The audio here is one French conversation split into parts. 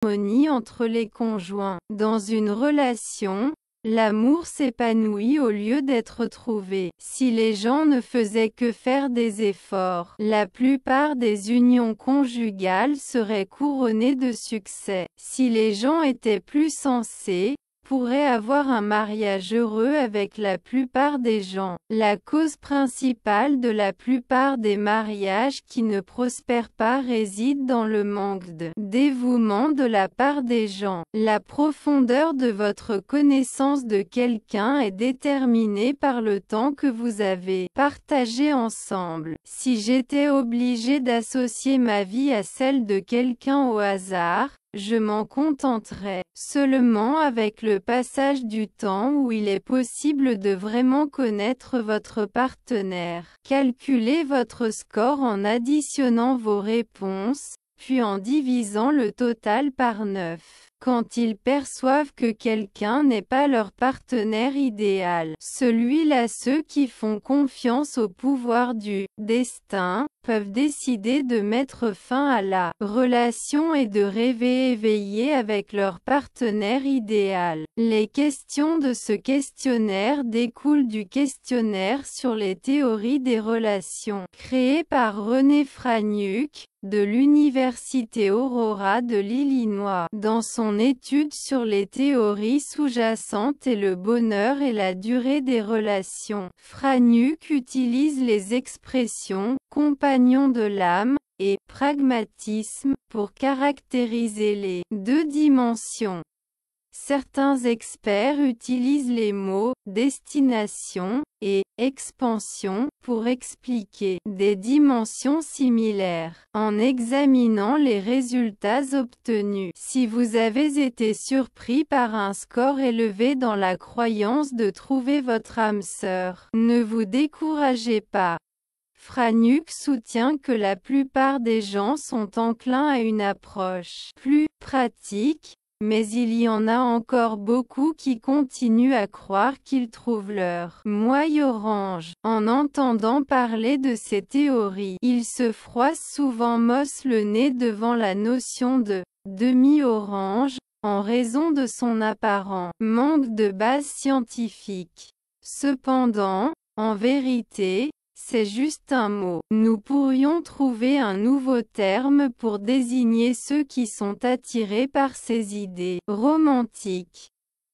l'harmonie entre les conjoints. Dans une relation, l'amour s'épanouit au lieu d'être trouvé. Si les gens ne faisaient que faire des efforts, la plupart des unions conjugales seraient couronnées de succès. Si les gens étaient plus sensés, pourrait avoir un mariage heureux avec la plupart des gens. La cause principale de la plupart des mariages qui ne prospèrent pas réside dans le manque de dévouement de la part des gens. La profondeur de votre connaissance de quelqu'un est déterminée par le temps que vous avez partagé ensemble. Si j'étais obligé d'associer ma vie à celle de quelqu'un au hasard, je m'en contenterai seulement avec le passage du temps où il est possible de vraiment connaître votre partenaire. Calculez votre score en additionnant vos réponses, puis en divisant le total par 9. Quand ils perçoivent que quelqu'un n'est pas leur partenaire idéal, celui-là, ceux qui font confiance au pouvoir du destin, peuvent décider de mettre fin à la relation et de rêver éveillé avec leur partenaire idéal. Les questions de ce questionnaire découlent du questionnaire sur les théories des relations, créé par René Franiuk, de l'Université Aurora de l'Illinois. Dans son étude sur les théories sous-jacentes et le bonheur et la durée des relations, Franiuk utilise les expressions « compagnon de l'âme » et « pragmatisme » pour caractériser les deux dimensions. Certains experts utilisent les mots « destination » et « expansion » pour expliquer des dimensions similaires. En examinant les résultats obtenus, si vous avez été surpris par un score élevé dans la croyance de trouver votre âme sœur, ne vous découragez pas. Franiuk soutient que la plupart des gens sont enclins à une approche plus pratique, mais il y en a encore beaucoup qui continuent à croire qu'ils trouvent leur moille orange. En entendant parler de ces théories, ils se froissent souvent le nez devant la notion de demi-orange, en raison de son apparent manque de base scientifique. Cependant, en vérité, c'est juste un mot. Nous pourrions trouver un nouveau terme pour désigner ceux qui sont attirés par ces idées romantiques.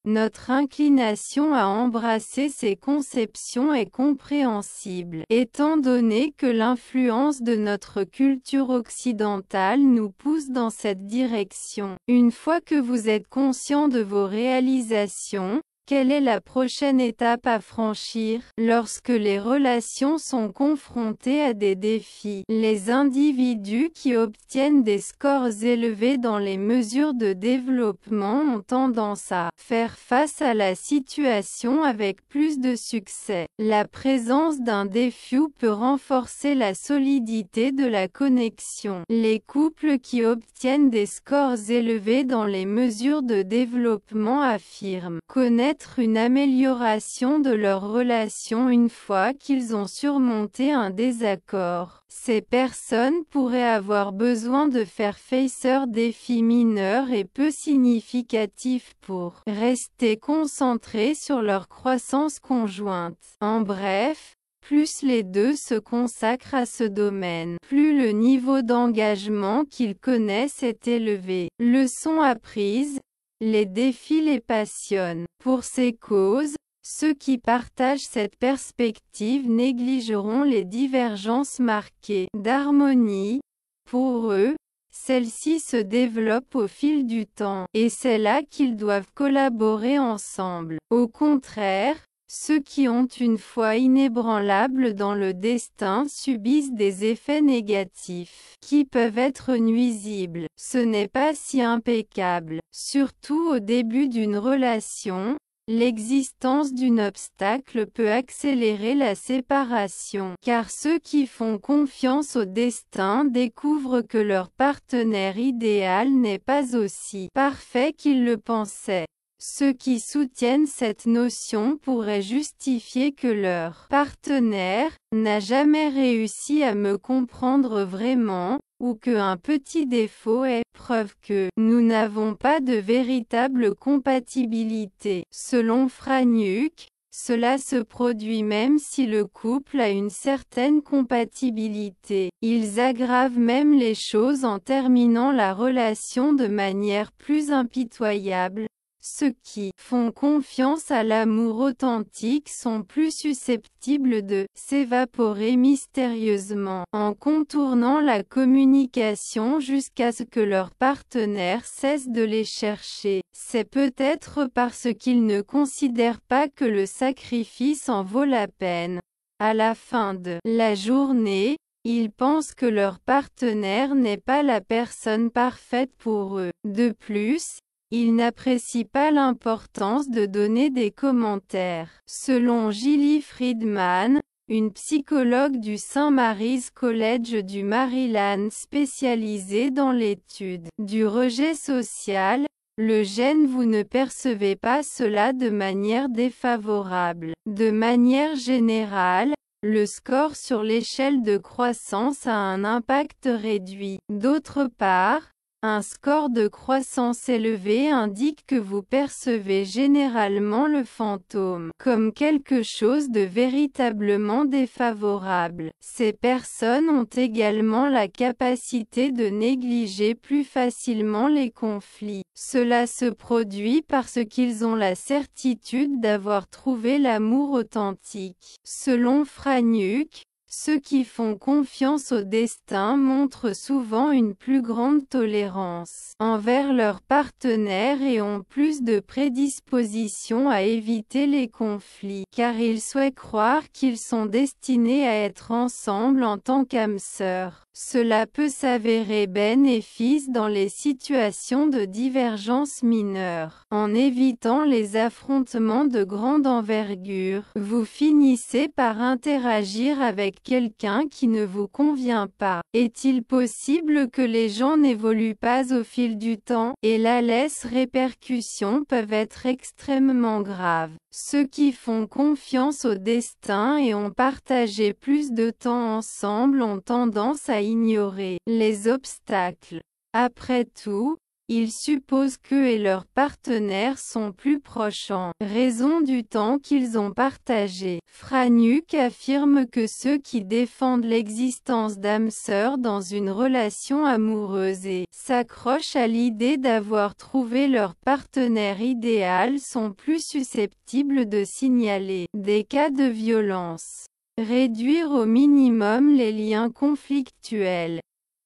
Notre inclination à embrasser ces conceptions est compréhensible, étant donné que l'influence de notre culture occidentale nous pousse dans cette direction. Une fois que vous êtes conscient de vos réalisations, quelle est la prochaine étape à franchir? Lorsque les relations sont confrontées à des défis, les individus qui obtiennent des scores élevés dans les mesures de développement ont tendance à faire face à la situation avec plus de succès. La présence d'un défi peut renforcer la solidité de la connexion. Les couples qui obtiennent des scores élevés dans les mesures de développement affirment connaître une amélioration de leur relation une fois qu'ils ont surmonté un désaccord. Ces personnes pourraient avoir besoin de faire face à défis mineurs et peu significatifs pour rester concentrés sur leur croissance conjointe. En bref, plus les deux se consacrent à ce domaine, plus le niveau d'engagement qu'ils connaissent est élevé. Leçon apprise. Les défis les passionnent. Pour ces causes, ceux qui partagent cette perspective négligeront les divergences marquées d'harmonie. Pour eux, celles-ci se développent au fil du temps, et c'est là qu'ils doivent collaborer ensemble. Au contraire, ceux qui ont une foi inébranlable dans le destin subissent des effets négatifs, qui peuvent être nuisibles. Ce n'est pas si impeccable. Surtout au début d'une relation, l'existence d'un obstacle peut accélérer la séparation, car ceux qui font confiance au destin découvrent que leur partenaire idéal n'est pas aussi parfait qu'ils le pensaient. Ceux qui soutiennent cette notion pourraient justifier que leur partenaire n'a jamais réussi à me comprendre vraiment, ou qu'un petit défaut est preuve que nous n'avons pas de véritable compatibilité. Selon Franiuk, cela se produit même si le couple a une certaine compatibilité. Ils aggravent même les choses en terminant la relation de manière plus impitoyable. Ceux qui font confiance à l'amour authentique sont plus susceptibles de s'évaporer mystérieusement, en contournant la communication jusqu'à ce que leur partenaire cesse de les chercher. C'est peut-être parce qu'ils ne considèrent pas que le sacrifice en vaut la peine. À la fin de la journée, ils pensent que leur partenaire n'est pas la personne parfaite pour eux. De plus, ils n'apprécient pas l'importance de donner des commentaires. Selon Gilly Friedman, une psychologue du St. Mary's College du Maryland spécialisée dans l'étude du rejet social, le gène vous ne percevez pas cela de manière défavorable. De manière générale, le score sur l'échelle de croissance a un impact réduit. D'autre part, un score de croissance élevé indique que vous percevez généralement le fantôme comme quelque chose de véritablement défavorable. Ces personnes ont également la capacité de négliger plus facilement les conflits. Cela se produit parce qu'ils ont la certitude d'avoir trouvé l'amour authentique. Selon Franiuk, ceux qui font confiance au destin montrent souvent une plus grande tolérance envers leurs partenaires et ont plus de prédisposition à éviter les conflits, car ils souhaitent croire qu'ils sont destinés à être ensemble en tant qu'âmes sœurs. Cela peut s'avérer bénéfique dans les situations de divergence mineure. En évitant les affrontements de grande envergure, vous finissez par interagir avec quelqu'un qui ne vous convient pas. Est-il possible que les gens n'évoluent pas au fil du temps, et les répercussions peuvent être extrêmement graves? Ceux qui font confiance au destin et ont partagé plus de temps ensemble ont tendance à ignorer les obstacles. Après tout, ils supposent qu'eux et leurs partenaires sont plus proches en raison du temps qu'ils ont partagé. Franiuk affirme que ceux qui défendent l'existence d'âmes sœurs dans une relation amoureuse et s'accrochent à l'idée d'avoir trouvé leur partenaire idéal sont plus susceptibles de signaler des cas de violence. Réduire au minimum les liens conflictuels.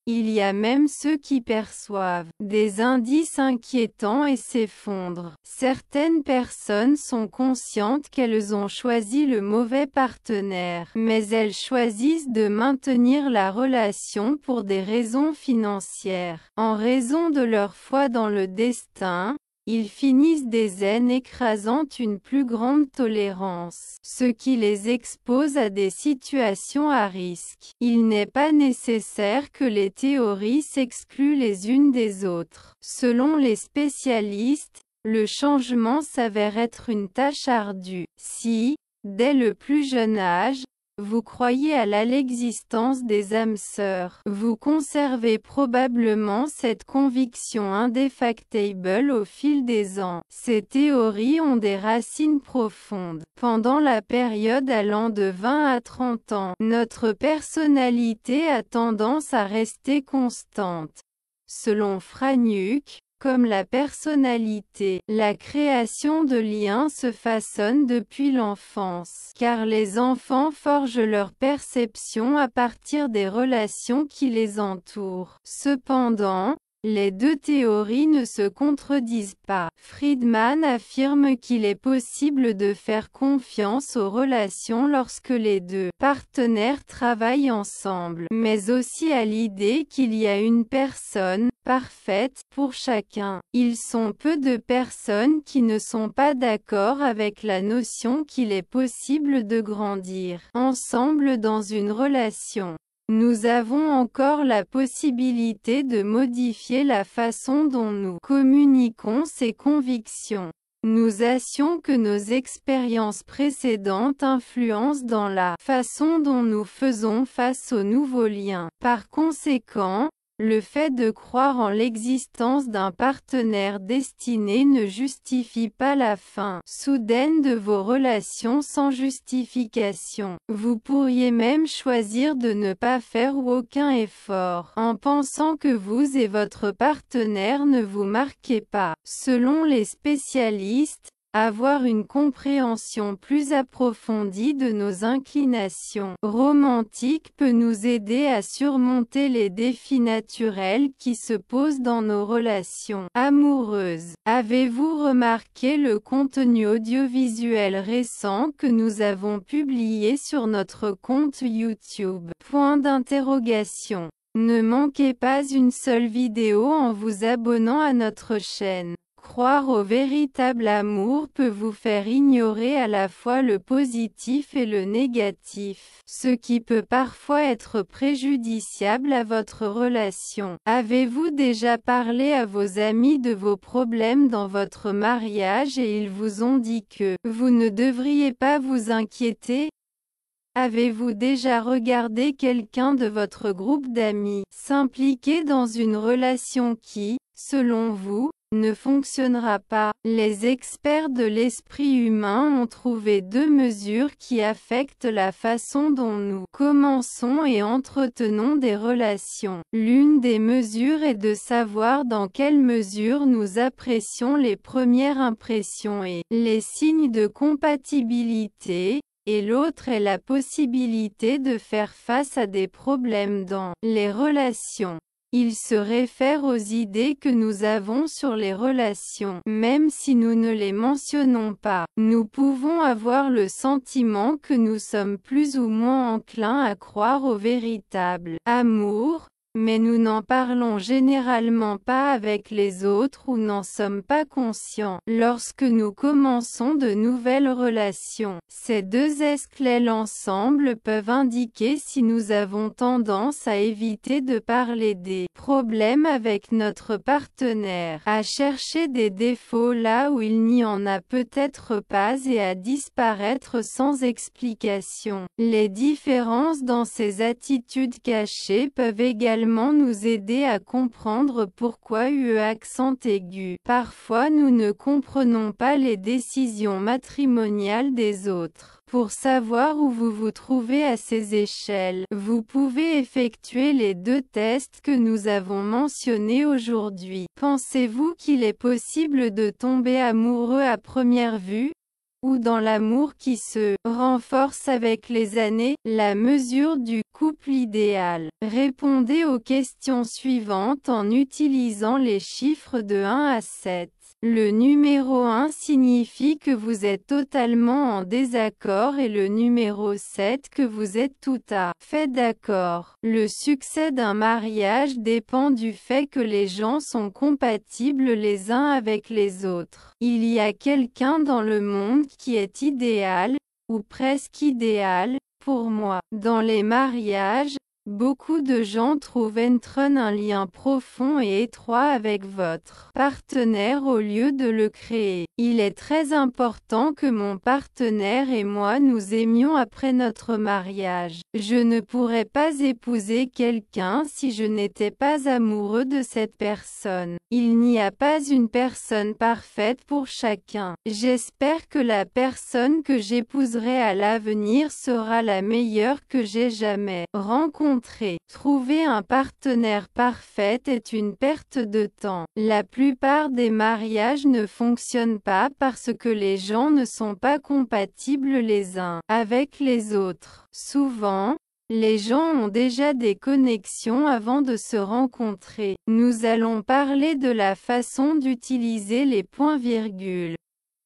Il y a même ceux qui perçoivent des indices inquiétants et s'effondrent. Certaines personnes sont conscientes qu'elles ont choisi le mauvais partenaire, mais elles choisissent de maintenir la relation pour des raisons financières. En raison de leur foi dans le destin, ils finissent des haines écrasantes une plus grande tolérance, ce qui les expose à des situations à risque. Il n'est pas nécessaire que les théories s'excluent les unes des autres. Selon les spécialistes, le changement s'avère être une tâche ardue. Si, dès le plus jeune âge, vous croyez à l'existence des âmes sœurs, vous conservez probablement cette conviction indéfectible au fil des ans. Ces théories ont des racines profondes. Pendant la période allant de 20 à 30 ans, notre personnalité a tendance à rester constante. Selon Franiuk, comme la personnalité, la création de liens se façonne depuis l'enfance, car les enfants forgent leur perception à partir des relations qui les entourent. Cependant, les deux théories ne se contredisent pas. Friedman affirme qu'il est possible de faire confiance aux relations lorsque les deux partenaires travaillent ensemble, mais aussi à l'idée qu'il y a une personne parfaite pour chacun. Ils sont peu de personnes qui ne sont pas d'accord avec la notion qu'il est possible de grandir ensemble dans une relation. Nous avons encore la possibilité de modifier la façon dont nous communiquons ces convictions. Nous assions que nos expériences précédentes influencent dans la façon dont nous faisons face aux nouveaux liens. Par conséquent, le fait de croire en l'existence d'un partenaire destiné ne justifie pas la fin soudaine de vos relations sans justification. Vous pourriez même choisir de ne pas faire aucun effort, en pensant que vous et votre partenaire ne vous marquez pas. Selon les spécialistes, avoir une compréhension plus approfondie de nos inclinations romantiques peut nous aider à surmonter les défis naturels qui se posent dans nos relations amoureuses. Avez-vous remarqué le contenu audiovisuel récent que nous avons publié sur notre compte YouTube? Point d'interrogation. Ne manquez pas une seule vidéo en vous abonnant à notre chaîne. Croire au véritable amour peut vous faire ignorer à la fois le positif et le négatif, ce qui peut parfois être préjudiciable à votre relation. Avez-vous déjà parlé à vos amis de vos problèmes dans votre mariage et ils vous ont dit que vous ne devriez pas vous inquiéter? Avez-vous déjà regardé quelqu'un de votre groupe d'amis s'impliquer dans une relation qui, selon vous, ne fonctionnera pas? Les experts de l'esprit humain ont trouvé 2 mesures qui affectent la façon dont nous commençons et entretenons des relations. L'une des mesures est de savoir dans quelle mesure nous apprécions les premières impressions et les signes de compatibilité, et l'autre est la possibilité de faire face à des problèmes dans les relations. Il se réfère aux idées que nous avons sur les relations. Même si nous ne les mentionnons pas, nous pouvons avoir le sentiment que nous sommes plus ou moins enclins à croire au véritable amour, mais nous n'en parlons généralement pas avec les autres ou n'en sommes pas conscients. Lorsque nous commençons de nouvelles relations, ces 2 esclés ensemble peuvent indiquer si nous avons tendance à éviter de parler des problèmes avec notre partenaire, à chercher des défauts là où il n'y en a peut-être pas et à disparaître sans explication. Les différences dans ces attitudes cachées peuvent également nous aider à comprendre pourquoi accent aigu. Parfois nous ne comprenons pas les décisions matrimoniales des autres. Pour savoir où vous vous trouvez à ces échelles, vous pouvez effectuer les 2 tests que nous avons mentionnés aujourd'hui. Pensez-vous qu'il est possible de tomber amoureux à première vue? Ou dans l'amour qui se renforce avec les années? La mesure du couple idéal. Répondez aux questions suivantes en utilisant les chiffres de 1 à 7. Le numéro 1 signifie que vous êtes totalement en désaccord et le numéro 7 que vous êtes tout à fait d'accord. Le succès d'un mariage dépend du fait que les gens sont compatibles les uns avec les autres. Il y a quelqu'un dans le monde qui est idéal, ou presque idéal, pour moi. Dans les mariages, beaucoup de gens trouvent un lien profond et étroit avec votre partenaire au lieu de le créer. Il est très important que mon partenaire et moi nous aimions après notre mariage. Je ne pourrais pas épouser quelqu'un si je n'étais pas amoureux de cette personne. Il n'y a pas une personne parfaite pour chacun. J'espère que la personne que j'épouserai à l'avenir sera la meilleure que j'ai jamais rencontrée. Trouver un partenaire parfait est une perte de temps. La plupart des mariages ne fonctionnent pas parce que les gens ne sont pas compatibles les uns avec les autres. Souvent, les gens ont déjà des connexions avant de se rencontrer. Nous allons parler de la façon d'utiliser les points-virgules.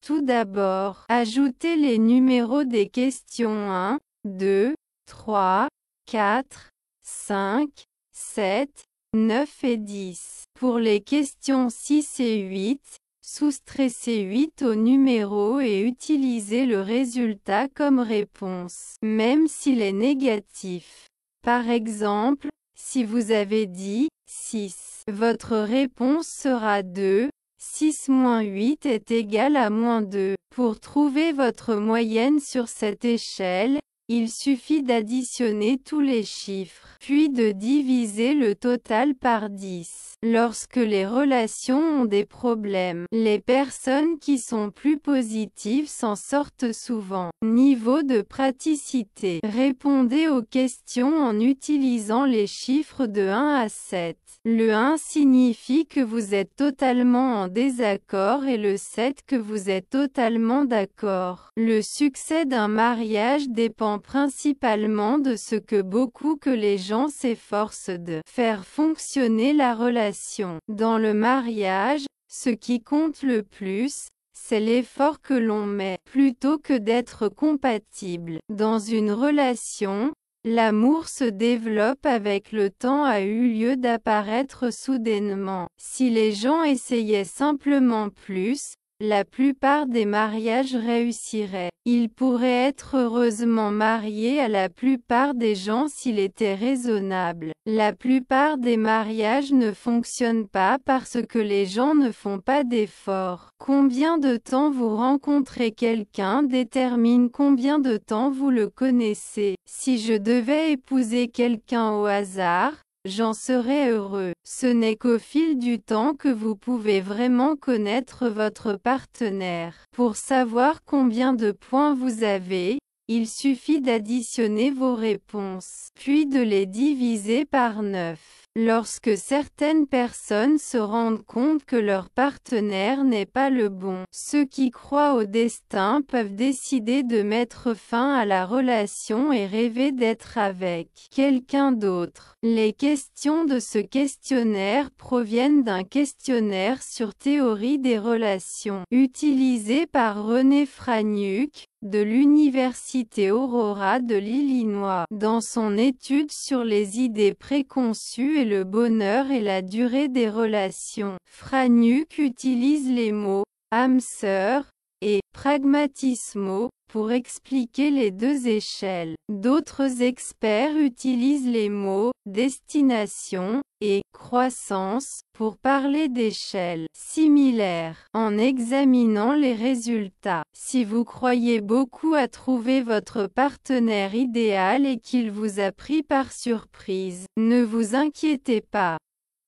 Tout d'abord, ajoutez les numéros des questions 1, 2, 3, 4, 5, 7, 9 et 10. Pour les questions 6 et 8, soustraissez 8 au numéro et utilisez le résultat comme réponse, même s'il est négatif. Par exemple, si vous avez dit 6, votre réponse sera 2, 6-8 est égal à -2. Pour trouver votre moyenne sur cette échelle, il suffit d'additionner tous les chiffres, puis de diviser le total par 10. Lorsque les relations ont des problèmes, les personnes qui sont plus positives s'en sortent souvent. Niveau de praticité. Répondez aux questions en utilisant les chiffres de 1 à 7. Le 1 signifie que vous êtes totalement en désaccord et le 7 que vous êtes totalement d'accord. Le succès d'un mariage dépend principalement de ce que les gens s'efforcent de faire fonctionner la relation. Dans le mariage, ce qui compte le plus, c'est l'effort que l'on met, plutôt que d'être compatible. Dans une relation, l'amour se développe avec le temps a eu lieu d'apparaître soudainement. Si les gens essayaient simplement plus, la plupart des mariages réussiraient. Ils pourraient être heureusement mariés à la plupart des gens s'il était raisonnable. La plupart des mariages ne fonctionnent pas parce que les gens ne font pas d'efforts. Combien de temps vous rencontrez quelqu'un détermine combien de temps vous le connaissez. Si je devais épouser quelqu'un au hasard, j'en serais heureux. Ce n'est qu'au fil du temps que vous pouvez vraiment connaître votre partenaire. Pour savoir combien de points vous avez, il suffit d'additionner vos réponses, puis de les diviser par 9. Lorsque certaines personnes se rendent compte que leur partenaire n'est pas le bon, ceux qui croient au destin peuvent décider de mettre fin à la relation et rêver d'être avec quelqu'un d'autre. Les questions de ce questionnaire proviennent d'un questionnaire sur théorie des relations, utilisé par René Franiuk, de l'Université Aurora de l'Illinois, dans son étude sur les idées préconçues et le bonheur et la durée des relations. Franiuk utilise les mots « âme sœur » et « pragmatismo » pour expliquer les deux échelles. D'autres experts utilisent les mots « destination » et « croissance » pour parler d'échelles similaires. En examinant les résultats, si vous croyez beaucoup à trouver votre partenaire idéal et qu'il vous a pris par surprise, ne vous inquiétez pas.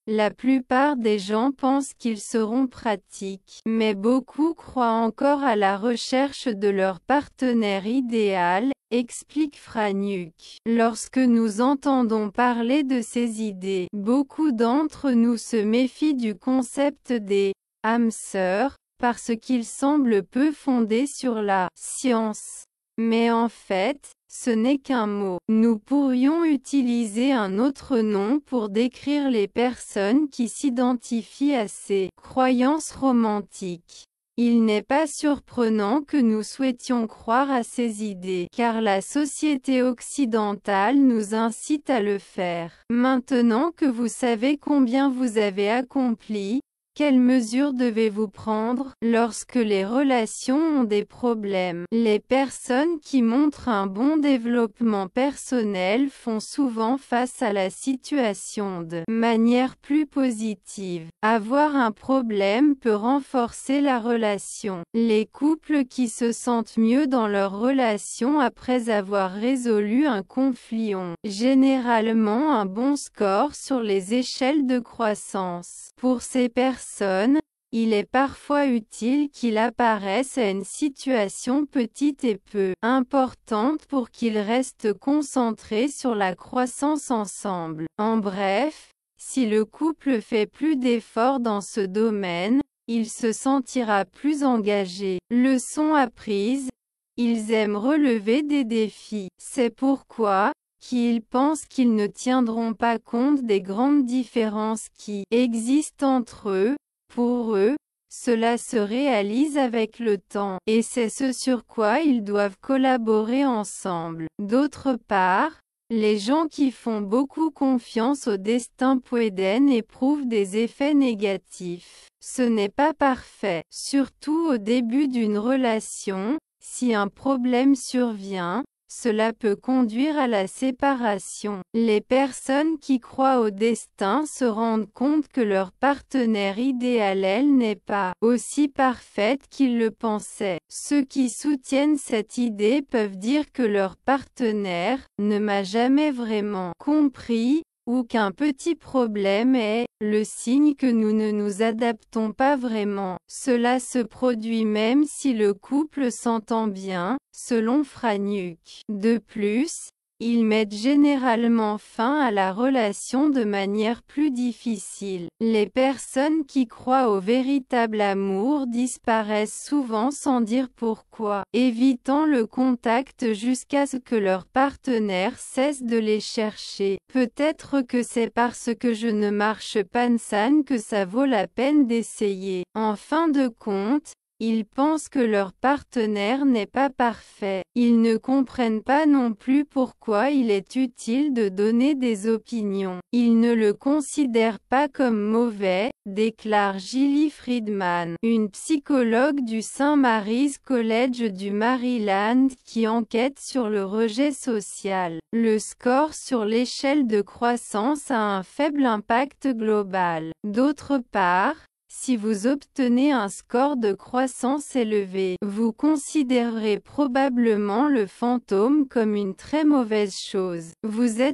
La plupart des gens pensent qu'ils seront pratiques, mais beaucoup croient encore à la recherche de leur partenaire idéal, explique Franiuk. Lorsque nous entendons parler de ces idées, beaucoup d'entre nous se méfient du concept des âmes sœurs, parce qu'il semble peu fondé sur la science. Mais en fait, ce n'est qu'un mot. Nous pourrions utiliser un autre nom pour décrire les personnes qui s'identifient à ces croyances romantiques. Il n'est pas surprenant que nous souhaitions croire à ces idées, car la société occidentale nous incite à le faire. Maintenant que vous savez combien vous avez accompli, quelles mesures devez-vous prendre lorsque les relations ont des problèmes? Les personnes qui montrent un bon développement personnel font souvent face à la situation de manière plus positive. Avoir un problème peut renforcer la relation. Les couples qui se sentent mieux dans leur relation après avoir résolu un conflit ont généralement un bon score sur les échelles de croissance. Pour ces personnes, il est parfois utile qu'il apparaisse à une situation petite et peu importante pour qu'ils restent concentrés sur la croissance ensemble. En bref, si le couple fait plus d'efforts dans ce domaine, il se sentira plus engagé. Leçon apprise, ils aiment relever des défis. C'est pourquoi, qu'ils pensent qu'ils ne tiendront pas compte des grandes différences qui existent entre eux. Pour eux, cela se réalise avec le temps, et c'est ce sur quoi ils doivent collaborer ensemble. D'autre part, les gens qui font beaucoup confiance au destin pueden éprouvent des effets négatifs. Ce n'est pas parfait, surtout au début d'une relation. Si un problème survient, cela peut conduire à la séparation. Les personnes qui croient au destin se rendent compte que leur partenaire idéal, elle, n'est pas aussi parfaite qu'ils le pensaient. Ceux qui soutiennent cette idée peuvent dire que leur partenaire ne m'a jamais vraiment compris, ou qu'un petit problème est le signe que nous ne nous adaptons pas vraiment. Cela se produit même si le couple s'entend bien, selon Franiuk. De plus, ils mettent généralement fin à la relation de manière plus difficile. Les personnes qui croient au véritable amour disparaissent souvent sans dire pourquoi, évitant le contact jusqu'à ce que leur partenaire cesse de les chercher. Peut-être que c'est parce que je ne marche pas san que ça vaut la peine d'essayer. En fin de compte, ils pensent que leur partenaire n'est pas parfait. Ils ne comprennent pas non plus pourquoi il est utile de donner des opinions. Ils ne le considèrent pas comme mauvais, déclare Gilly Friedman, une psychologue du St. Mary's College du Maryland qui enquête sur le rejet social. Le score sur l'échelle de croissance a un faible impact global. D'autre part, si vous obtenez un score de croissance élevé, vous considérerez probablement le fantôme comme une très mauvaise chose.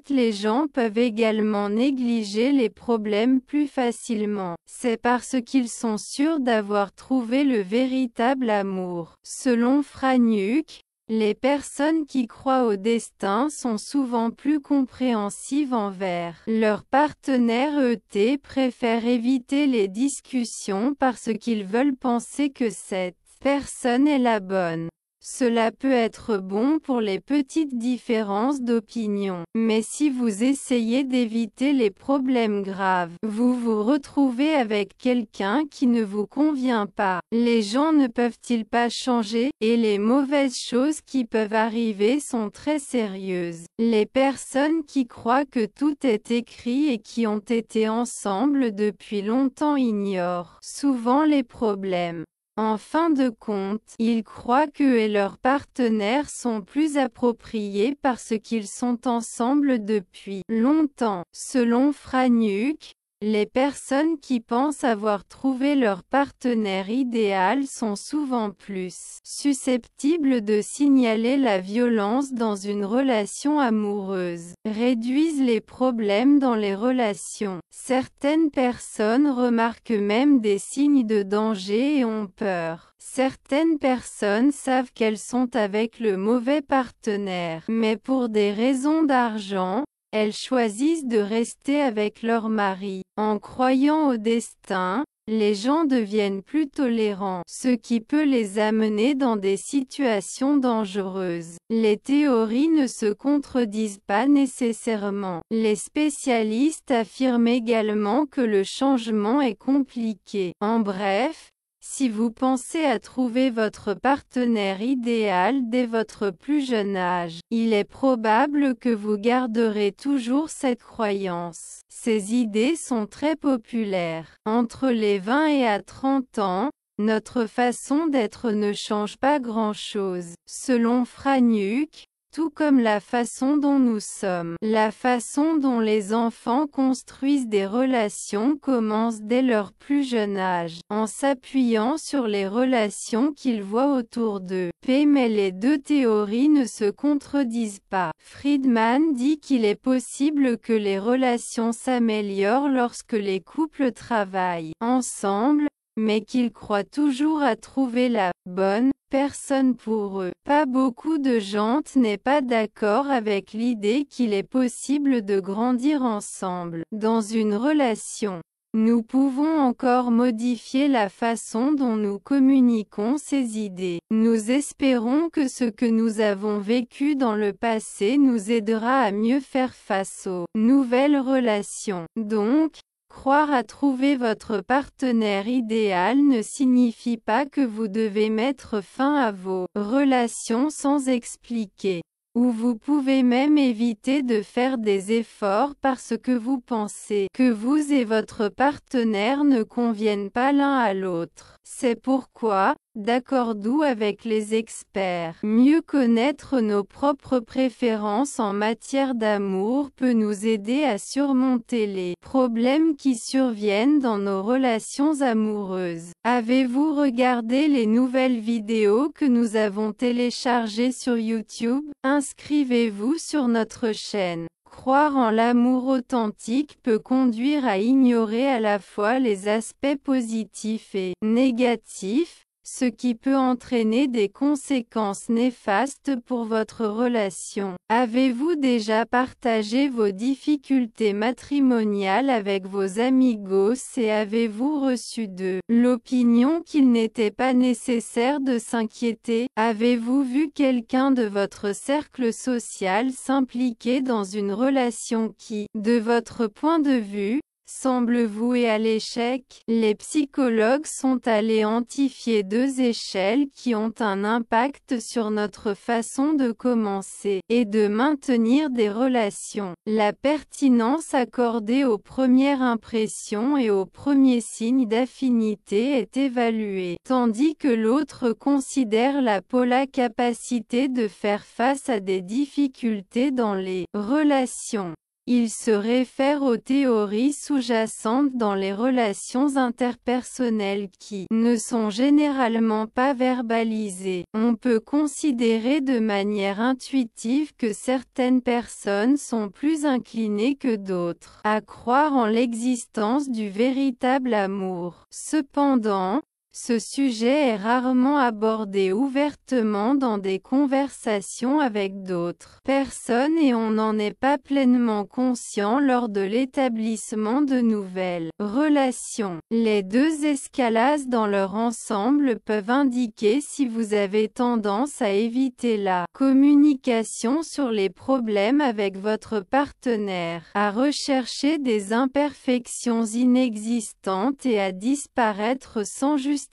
Les gens peuvent également négliger les problèmes plus facilement. C'est parce qu'ils sont sûrs d'avoir trouvé le véritable amour. Selon Franiuk, les personnes qui croient au destin sont souvent plus compréhensives envers leur partenaire ET, préfèrent éviter les discussions parce qu'ils veulent penser que cette personne est la bonne. Cela peut être bon pour les petites différences d'opinion, mais si vous essayez d'éviter les problèmes graves, vous vous retrouvez avec quelqu'un qui ne vous convient pas. Les gens ne peuvent-ils pas changer? Et les mauvaises choses qui peuvent arriver sont très sérieuses. Les personnes qui croient que tout est écrit et qui ont été ensemble depuis longtemps ignorent souvent les problèmes. En fin de compte, ils croient qu'eux et leurs partenaires sont plus appropriés parce qu'ils sont ensemble depuis longtemps. Selon Franiuk, les personnes qui pensent avoir trouvé leur partenaire idéal sont souvent plus susceptibles de signaler la violence dans une relation amoureuse, réduisent les problèmes dans les relations. Certaines personnes remarquent même des signes de danger et ont peur. Certaines personnes savent qu'elles sont avec le mauvais partenaire, mais pour des raisons d'argent, elles choisissent de rester avec leur mari. En croyant au destin, les gens deviennent plus tolérants, ce qui peut les amener dans des situations dangereuses. Les théories ne se contredisent pas nécessairement. Les spécialistes affirment également que le changement est compliqué. En bref, si vous pensez à trouver votre partenaire idéal dès votre plus jeune âge, il est probable que vous garderez toujours cette croyance. Ces idées sont très populaires. Entre les 20 et à 30 ans, notre façon d'être ne change pas grand-chose. Selon Franiuk, tout comme la façon dont nous sommes. La façon dont les enfants construisent des relations commence dès leur plus jeune âge, en s'appuyant sur les relations qu'ils voient autour d'eux. Mais les deux théories ne se contredisent pas. Friedman dit qu'il est possible que les relations s'améliorent lorsque les couples travaillent ensemble, mais qu'ils croient toujours à trouver la bonne personne pour eux. Pas beaucoup de gens n'est pas d'accord avec l'idée qu'il est possible de grandir ensemble dans une relation. Nous pouvons encore modifier la façon dont nous communiquons ces idées. Nous espérons que ce que nous avons vécu dans le passé nous aidera à mieux faire face aux nouvelles relations. Donc, croire à trouver votre partenaire idéal ne signifie pas que vous devez mettre fin à vos relations sans expliquer. Ou vous pouvez même éviter de faire des efforts parce que vous pensez que vous et votre partenaire ne conviennent pas l'un à l'autre. C'est pourquoi, d'accord doux avec les experts. Mieux connaître nos propres préférences en matière d'amour peut nous aider à surmonter les problèmes qui surviennent dans nos relations amoureuses. Avez-vous regardé les nouvelles vidéos que nous avons téléchargées sur YouTube? Inscrivez-vous sur notre chaîne. Croire en l'amour authentique peut conduire à ignorer à la fois les aspects positifs et négatifs, ce qui peut entraîner des conséquences néfastes pour votre relation. Avez-vous déjà partagé vos difficultés matrimoniales avec vos amigos et avez-vous reçu de l'opinion qu'il n'était pas nécessaire de s'inquiéter? Avez-vous vu quelqu'un de votre cercle social s'impliquer dans une relation qui, de votre point de vue, semble vouée à l'échec? Les psychologues sont allés identifier deux échelles qui ont un impact sur notre façon de commencer et de maintenir des relations. La pertinence accordée aux premières impressions et aux premiers signes d'affinité est évaluée, tandis que l'autre considère la capacité de faire face à des difficultés dans les relations. Il se réfère aux théories sous-jacentes dans les relations interpersonnelles qui ne sont généralement pas verbalisées. On peut considérer de manière intuitive que certaines personnes sont plus inclinées que d'autres à croire en l'existence du véritable amour. Cependant, ce sujet est rarement abordé ouvertement dans des conversations avec d'autres personnes et on n'en est pas pleinement conscient lors de l'établissement de nouvelles relations. Les deux escalases dans leur ensemble peuvent indiquer si vous avez tendance à éviter la communication sur les problèmes avec votre partenaire, à rechercher des imperfections inexistantes et à disparaître sans justification,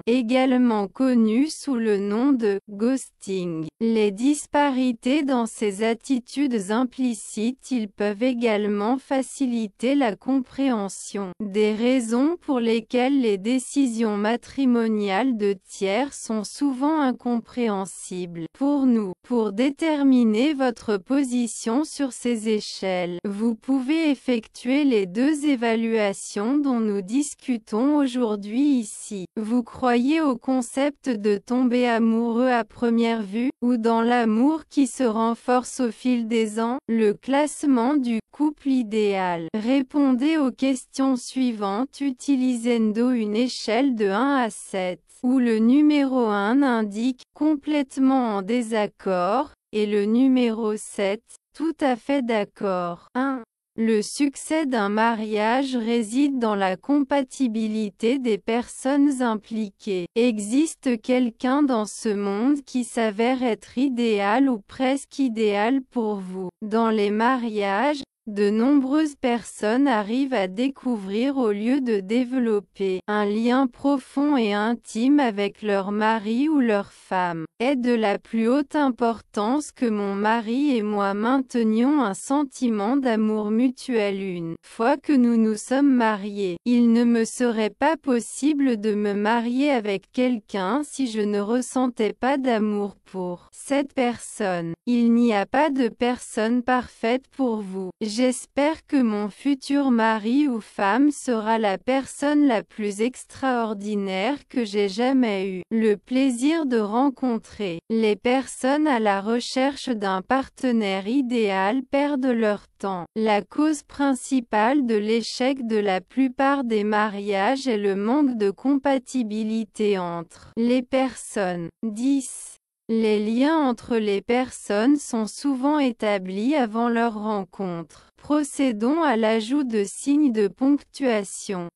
également connu sous le nom de ghosting. Les disparités dans ces attitudes implicites, ils peuvent également faciliter la compréhension des raisons pour lesquelles les décisions matrimoniales de tiers sont souvent incompréhensibles pour nous. Pour déterminer votre position sur ces échelles, vous pouvez effectuer les deux évaluations dont nous discutons aujourd'hui ici. Vous croyez au concept de tomber amoureux à première vue, ou dans l'amour qui se renforce au fil des ans? Le classement du couple idéal. Répondez aux questions suivantes utilisando une échelle de 1 à 7, où le numéro 1 indique « complètement en désaccord » et le numéro 7 « tout à fait d'accord ». 1. Le succès d'un mariage réside dans la compatibilité des personnes impliquées. Existe quelqu'un dans ce monde qui s'avère être idéal ou presque idéal pour vous. Dans les mariages, de nombreuses personnes arrivent à découvrir au lieu de développer un lien profond et intime avec leur mari ou leur femme. Est de la plus haute importance que mon mari et moi maintenions un sentiment d'amour mutuel une fois que nous nous sommes mariés. Il ne me serait pas possible de me marier avec quelqu'un si je ne ressentais pas d'amour pour cette personne. Il n'y a pas de personne parfaite pour vous. J'espère que mon futur mari ou femme sera la personne la plus extraordinaire que j'ai jamais eu le plaisir de rencontrer. Les personnes à la recherche d'un partenaire idéal perdent leur temps. La cause principale de l'échec de la plupart des mariages est le manque de compatibilité entre les personnes. 10. Les liens entre les personnes sont souvent établis avant leur rencontre. Procédons à l'ajout de signes de ponctuation.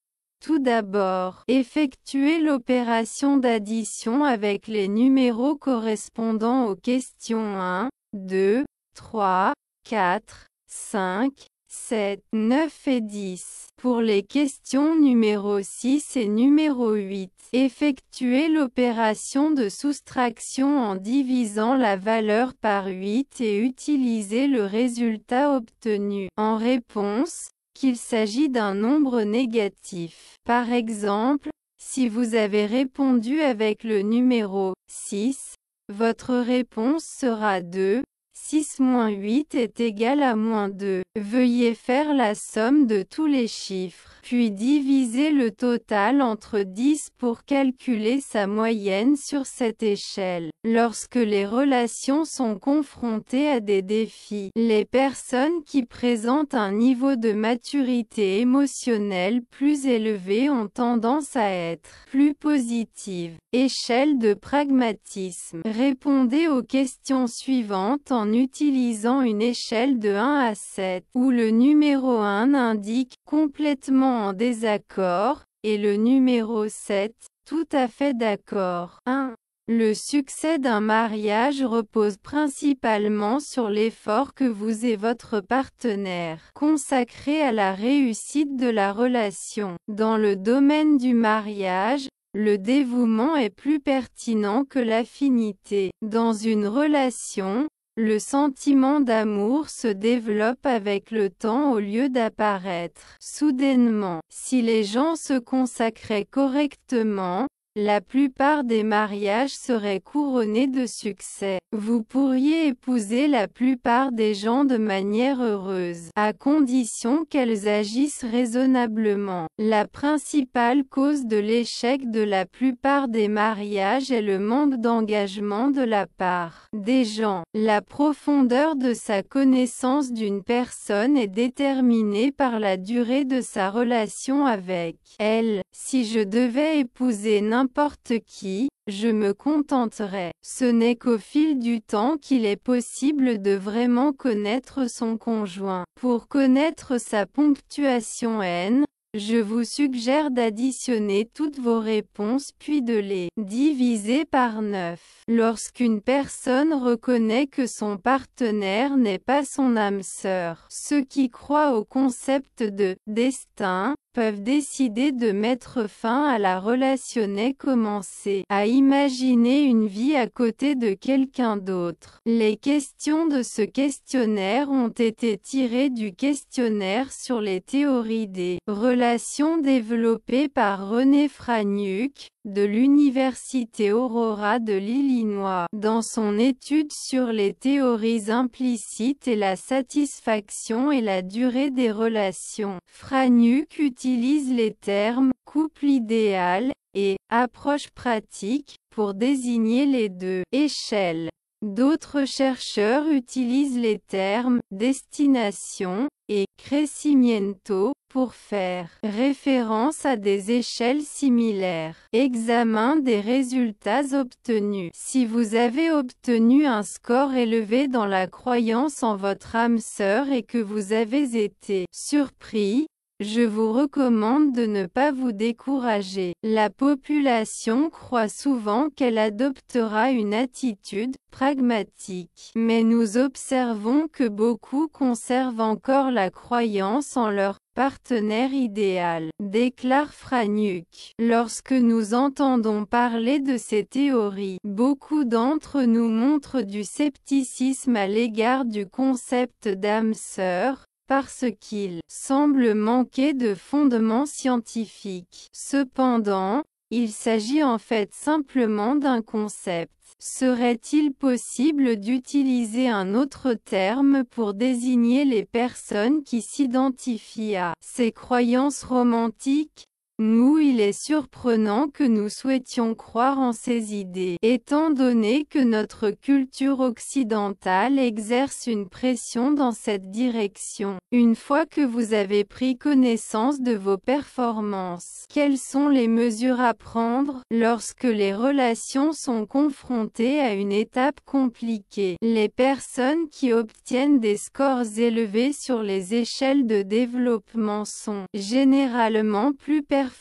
Tout d'abord, effectuez l'opération d'addition avec les numéros correspondant aux questions 1, 2, 3, 4, 5, 7, 9 et 10. Pour les questions numéro 6 et numéro 8, effectuez l'opération de soustraction en divisant la valeur par 8 et utilisez le résultat obtenu en réponse, qu'il s'agit d'un nombre négatif. Par exemple, Si vous avez répondu avec le numéro 6, votre réponse sera 2. 6 moins 8 est égal à moins 2. Veuillez faire la somme de tous les chiffres, puis diviser le total entre 10 pour calculer sa moyenne sur cette échelle. Lorsque les relations sont confrontées à des défis, les personnes qui présentent un niveau de maturité émotionnelle plus élevé ont tendance à être plus positives. Échelle de pragmatisme. Répondez aux questions suivantes en utilisant une échelle de 1 à 7, où le numéro 1 indique « complètement en désaccord » et le numéro 7 « tout à fait d'accord ». 1. Le succès d'un mariage repose principalement sur l'effort que vous et votre partenaire consacrez à la réussite de la relation. Dans le domaine du mariage, le dévouement est plus pertinent que l'affinité. Dans une relation, le sentiment d'amour se développe avec le temps au lieu d'apparaître soudainement. Si les gens se consacraient correctement, la plupart des mariages seraient couronnés de succès. Vous pourriez épouser la plupart des gens de manière heureuse, à condition qu'elles agissent raisonnablement. La principale cause de l'échec de la plupart des mariages est le manque d'engagement de la part des gens. La profondeur de sa connaissance d'une personne est déterminée par la durée de sa relation avec elle. Si je devais épouser n'importe qui, je me contenterais. Ce n'est qu'au fil du temps qu'il est possible de vraiment connaître son conjoint. Pour connaître sa ponctuation N, je vous suggère d'additionner toutes vos réponses puis de les diviser par 9. Lorsqu'une personne reconnaît que son partenaire n'est pas son âme sœur, ceux qui croient au concept de « destin » peuvent décider de mettre fin à la relation et commencer à imaginer une vie à côté de quelqu'un d'autre. Les questions de ce questionnaire ont été tirées du questionnaire sur les théories des relations développé par René Franiuk, de l'Université Aurora de l'Illinois. Dans son étude sur les théories implicites et la satisfaction et la durée des relations, Franiuk utilise les termes « couple idéal » et « approche pratique » pour désigner les deux échelles. D'autres chercheurs utilisent les termes « destination » et « crecimiento » pour faire référence à des échelles similaires. Examen des résultats obtenus. Si vous avez obtenu un score élevé dans la croyance en votre âme sœur et que vous avez été surpris, je vous recommande de ne pas vous décourager. La population croit souvent qu'elle adoptera une attitude pragmatique. Mais nous observons que beaucoup conservent encore la croyance en leur partenaire idéal, déclare Franiuk. Lorsque nous entendons parler de ces théories, beaucoup d'entre nous montrent du scepticisme à l'égard du concept d'âme sœur, parce qu'il semble manquer de fondement scientifique. Cependant, il s'agit en fait simplement d'un concept. Serait-il possible d'utiliser un autre terme pour désigner les personnes qui s'identifient à ces croyances romantiques? Nous, il est surprenant que nous souhaitions croire en ces idées, étant donné que notre culture occidentale exerce une pression dans cette direction. Une fois que vous avez pris connaissance de vos performances, quelles sont les mesures à prendre lorsque les relations sont confrontées à une étape compliquée? Les personnes qui obtiennent des scores élevés sur les échelles de développement sont généralement plus performantes.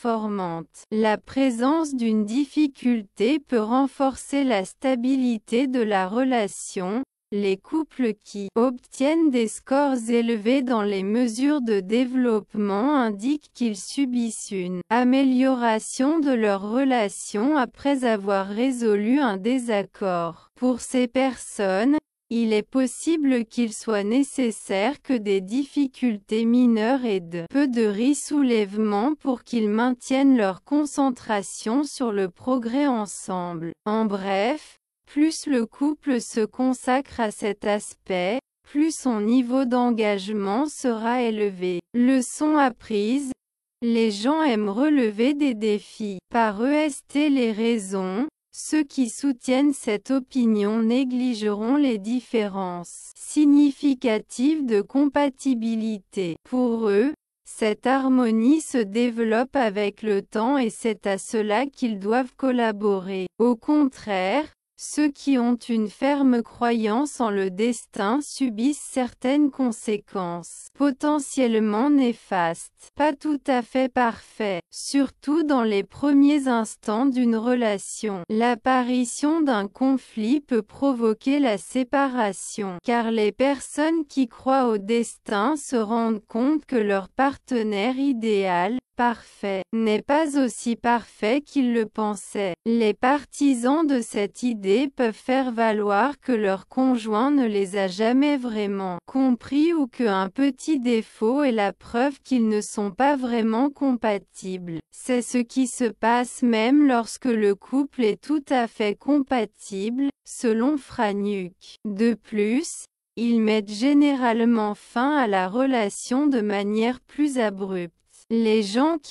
La présence d'une difficulté peut renforcer la stabilité de la relation. Les couples qui obtiennent des scores élevés dans les mesures de développement indiquent qu'ils subissent une amélioration de leur relation après avoir résolu un désaccord. Pour ces personnes, il est possible qu'il soit nécessaire que des difficultés mineures et de peu de soulèvements pour qu'ils maintiennent leur concentration sur le progrès ensemble. En bref, plus le couple se consacre à cet aspect, plus son niveau d'engagement sera élevé. Leçon apprise. Les gens aiment relever des défis. Par EST les raisons, ceux qui soutiennent cette opinion négligeront les différences significatives de compatibilité. Pour eux, cette harmonie se développe avec le temps et c'est à cela qu'ils doivent collaborer. Au contraire, ceux qui ont une ferme croyance en le destin subissent certaines conséquences potentiellement néfastes, pas tout à fait parfait, surtout dans les premiers instants d'une relation. L'apparition d'un conflit peut provoquer la séparation, car les personnes qui croient au destin se rendent compte que leur partenaire idéal, parfait, n'est pas aussi parfait qu'ils le pensaient. Les partisans de cette idée peuvent faire valoir que leur conjoint ne les a jamais vraiment compris ou qu'un petit défaut est la preuve qu'ils ne sont pas vraiment compatibles. C'est ce qui se passe même lorsque le couple est tout à fait compatible, selon Franuk. De plus, ils mettent généralement fin à la relation de manière plus abrupte.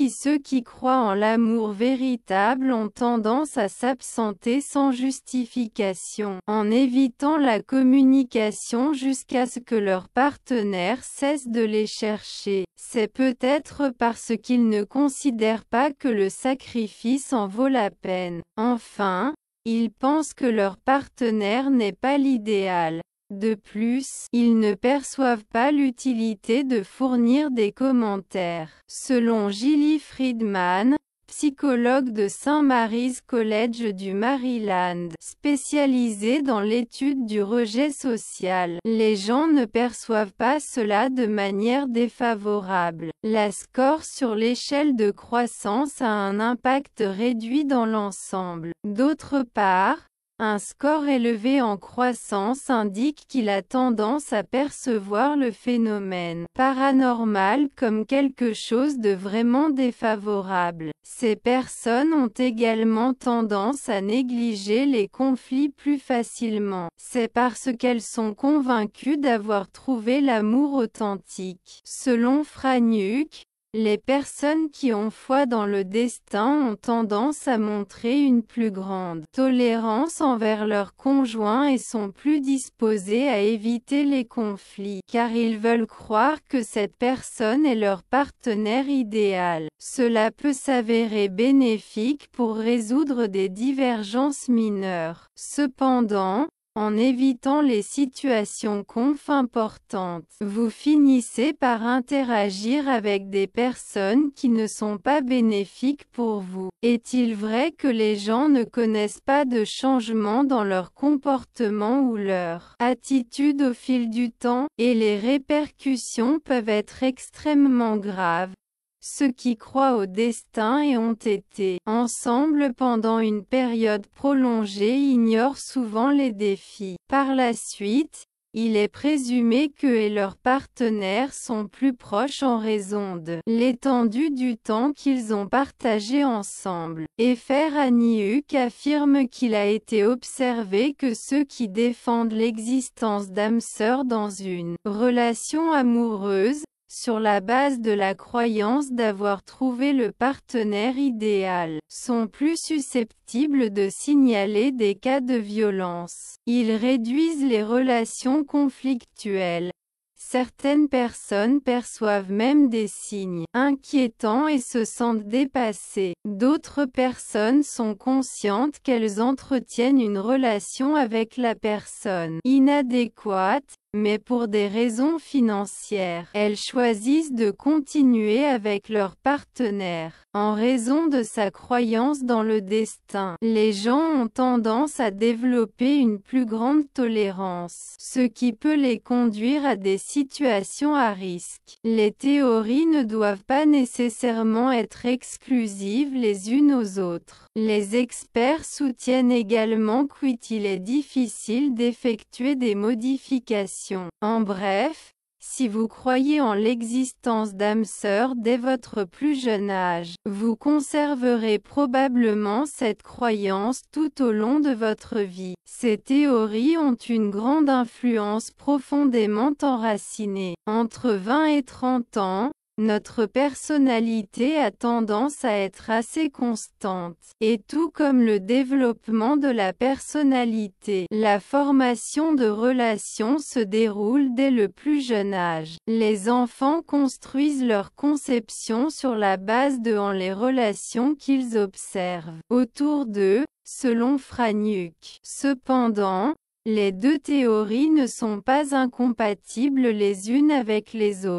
Ceux qui croient en l'amour véritable ont tendance à s'absenter sans justification, en évitant la communication jusqu'à ce que leur partenaire cesse de les chercher. C'est peut-être parce qu'ils ne considèrent pas que le sacrifice en vaut la peine. Enfin, ils pensent que leur partenaire n'est pas l'idéal. De plus, ils ne perçoivent pas l'utilité de fournir des commentaires. Selon Gilly Friedman, psychologue de St. Mary's College du Maryland, spécialisée dans l'étude du rejet social, les gens ne perçoivent pas cela de manière défavorable. La score sur l'échelle de croissance a un impact réduit dans l'ensemble. D'autre part, un score élevé en croissance indique qu'il a tendance à percevoir le phénomène paranormal comme quelque chose de vraiment défavorable. Ces personnes ont également tendance à négliger les conflits plus facilement. C'est parce qu'elles sont convaincues d'avoir trouvé l'amour authentique. Selon Franuk, les personnes qui ont foi dans le destin ont tendance à montrer une plus grande tolérance envers leurs conjoints et sont plus disposées à éviter les conflits, car ils veulent croire que cette personne est leur partenaire idéal. Cela peut s'avérer bénéfique pour résoudre des divergences mineures. Cependant, en évitant les situations importantes, vous finissez par interagir avec des personnes qui ne sont pas bénéfiques pour vous. Est-il vrai que les gens ne connaissent pas de changement dans leur comportement ou leur attitude au fil du temps, et les répercussions peuvent être extrêmement graves? Ceux qui croient au destin et ont été ensemble pendant une période prolongée ignorent souvent les défis. Par la suite, il est présumé qu'eux et leurs partenaires sont plus proches en raison de l'étendue du temps qu'ils ont partagé ensemble. Efer Aniuk affirme qu'il a été observé que ceux qui défendent l'existence d'âmes sœurs dans une relation amoureuse, sur la base de la croyance d'avoir trouvé le partenaire idéal, sont plus susceptibles de signaler des cas de violence. Ils réduisent les relations conflictuelles. Certaines personnes perçoivent même des signes inquiétants et se sentent dépassées. D'autres personnes sont conscientes qu'elles entretiennent une relation avec la personne inadéquate, mais pour des raisons financières, elles choisissent de continuer avec leur partenaire. En raison de sa croyance dans le destin, les gens ont tendance à développer une plus grande tolérance, ce qui peut les conduire à des situations à risque. Les théories ne doivent pas nécessairement être exclusives les unes aux autres. Les experts soutiennent également qu'il est difficile d'effectuer des modifications. En bref, si vous croyez en l'existence d'âmes sœurs dès votre plus jeune âge, vous conserverez probablement cette croyance tout au long de votre vie. Ces théories ont une grande influence profondément enracinée. Entre 20 et 30 ans, notre personnalité a tendance à être assez constante. Et tout comme le développement de la personnalité, la formation de relations se déroule dès le plus jeune âge. Les enfants construisent leur conception sur la base de les relations qu'ils observent autour d'eux, selon Franiuk. Cependant, les deux théories ne sont pas incompatibles les unes avec les autres.